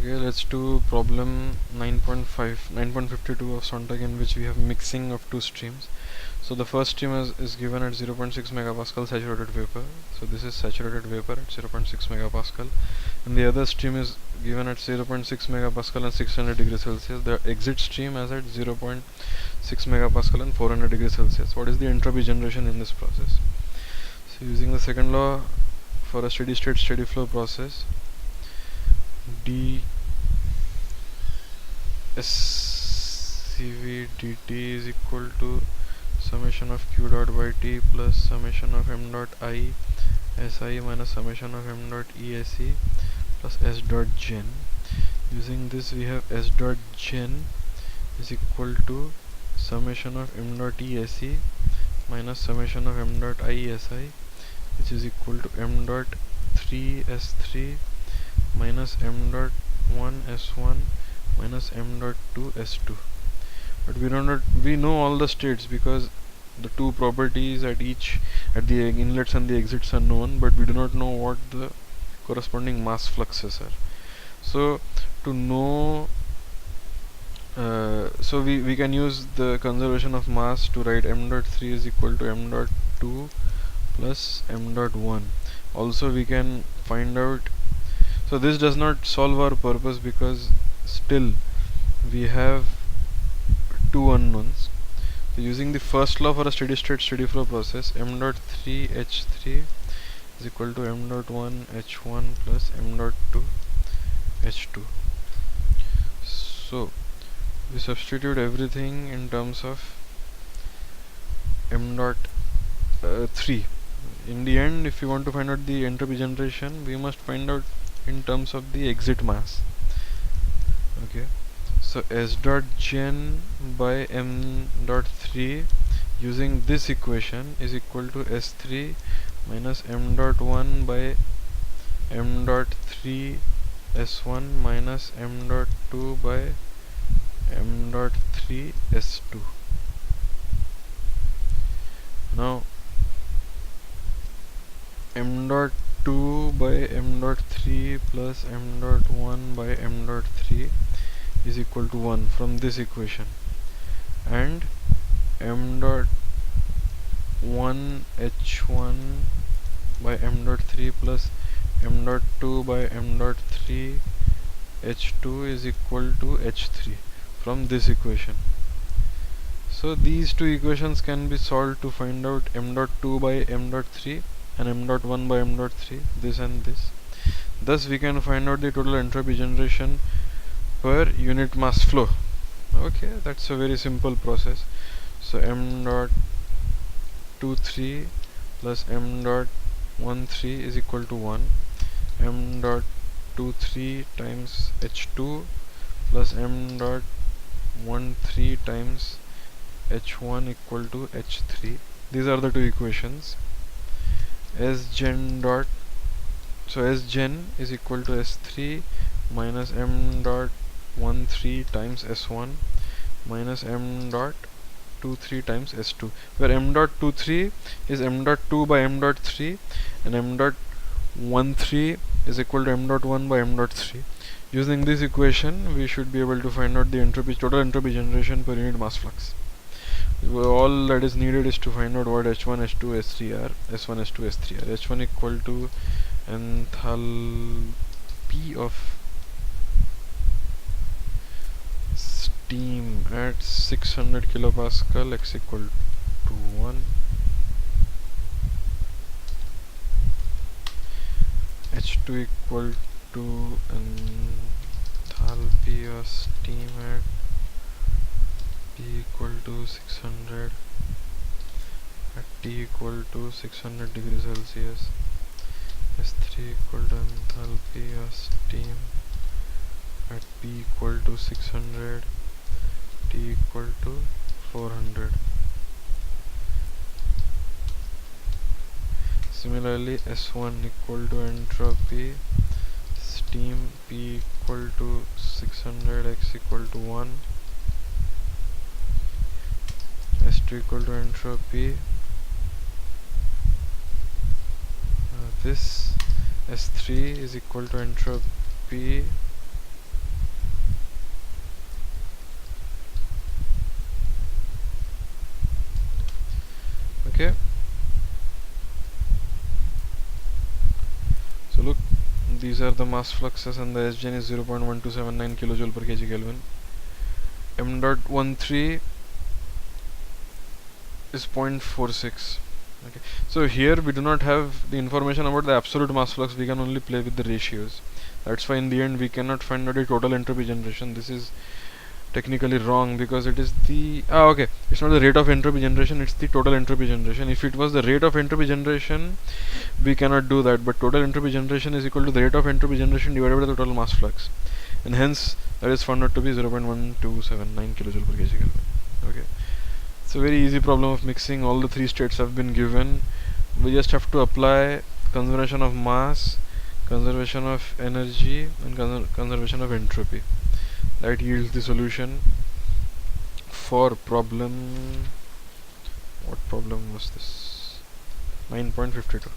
Okay, let's do problem 9.52 of Sonntag, in which we have mixing of two streams. So the first stream is given at 0.6 megapascal saturated vapor. So this is saturated vapor at 0.6 megapascal, and the other stream is given at 0.6 megapascal and 600 degrees Celsius. The exit stream is at 0.6 megapascal and 400 degrees Celsius. What is the entropy generation in this process? So using the second law for a steady state steady flow process, d SCV dt is equal to summation of q dot by t plus summation of m dot I SI minus summation of m dot ESE plus s dot gen. Using this, we have s dot gen is equal to summation of m dot ESE minus summation of m dot ISI, which is equal to m dot 3 s3 minus m dot 1 s1 minus m dot 2 s2. But we know all the states, because the two properties at the inlets and the exits are known, but we do not know what the corresponding mass fluxes are. So to know, so we can use the conservation of mass to write m dot 3 is equal to m dot 2 plus m dot 1. Also we can find out, so this does not solve our purpose, because still we have two unknowns. So using the first law for a steady state steady flow process, m dot 3 h3 is equal to m dot 1 h1 plus m dot 2 h2. So we substitute everything in terms of m dot 3. In the end, if you want to find out the entropy generation, we must find out in terms of the exit mass. Okay, so s dot gen by m dot 3 using this equation is equal to s3 minus m dot 1 by m dot 3 s1 minus m dot 2 by m dot 3 s2. Now m dot 2 by m dot 3 plus m dot 1 by m dot 3 is equal to 1 from this equation, and m dot 1 h1 by m dot 3 plus m dot 2 by m dot 3 h2 is equal to h3 from this equation. So these two equations can be solved to find out m dot 2 by m dot 3 and m dot 1 by m dot 3, this and this. Thus we can find out the total entropy generation per unit mass flow. Okay, that's a very simple process. So m dot 23 plus m dot 13 is equal to 1. M dot 23 times h2 plus m dot 13 times h1 equal to h3. These are the two equations. S gen dot, so S gen is equal to S3 minus m dot 13 times S1 minus m dot 23 times S2, where m dot 23 is m dot 2 by m dot 3 and m dot 13 is equal to m dot 1 by m dot 3. Using this equation, we should be able to find out the total entropy generation per unit mass flux. All that is needed is to find out what h1, h2, s3 are. S1, s2, s3 are. h1 equal to enthalpy of steam at 600 kilopascal, x equal to 1. h2 equal to enthalpy of steam at P equal to 600 at T equal to 600 degrees Celsius. S3 equal to enthalpy of steam at P equal to 600, T equal to 400. Similarly, S1 equal to entropy steam, P equal to 600, x equal to 1. S2 equal to entropy this S3 is equal to entropy the mass fluxes and the SGN is 0.1279 kilojoule per kg Kelvin. M dot 13 is 0.46. Okay, so here we do not have the information about the absolute mass flux, we can only play with the ratios. That's why in the end we cannot find out the total entropy generation. This is technically wrong because it is the okay, it's not the rate of entropy generation, it's the total entropy generation. If it was the rate of entropy generation, we cannot do that, but total entropy generation is equal to the rate of entropy generation divided by the total mass flux, and hence that is found out to be 0.1279 kilojoule per kg Kelvin. Okay, it's a very easy problem of mixing. All the three states have been given. We just have to apply conservation of mass, conservation of energy, and conservation of entropy. That yields the solution for problem. What problem was this? 9.52.